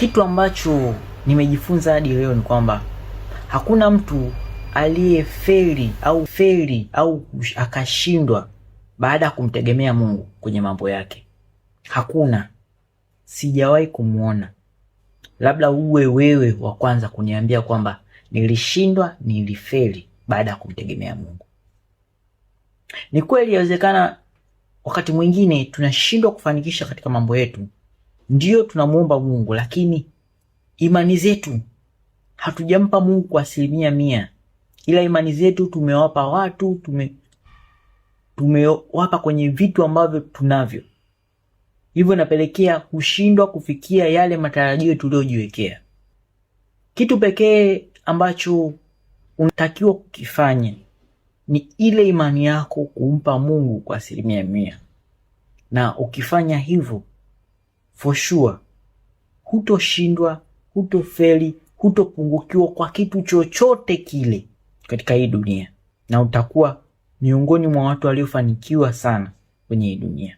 Kitu ambacho nimejifunza hadi leo ni kwamba hakuna mtu aliyefeli au akashindwa baada ya kumtegemea Mungu kwenye mambo yake. Hakuna, sijawahi kumuona. Labda uwe wewe wa kwanza kuniambia kwamba nilishindwa, nilifeli baada ya kumtegemea Mungu. Ni kweli yawezekana wakati mwingine tunashindwa kufanikisha katika mambo yetu. Ndiyo tunamuomba Mungu, lakini imani zetu hatujampa Mungu kwa 100%. Ila imani zetu tumewapa watu, tumewapa kwenye vitu ambavyo tunavyo. Hivyo inapelekea kushindwa kufikia yale matarajio tuliojiwekea. Kitu pekee ambacho unatakiwa kukifanya ni ile imani yako kumpa Mungu kwa 100%. Na ukifanya hivyo, for sure, hutoshindwa, hutofeli, hutopungukiwa kwa kitu chochote kile katika hii dunia. Na utakuwa miongoni mwa watu waliofanikiwa sana kwenye hii dunia.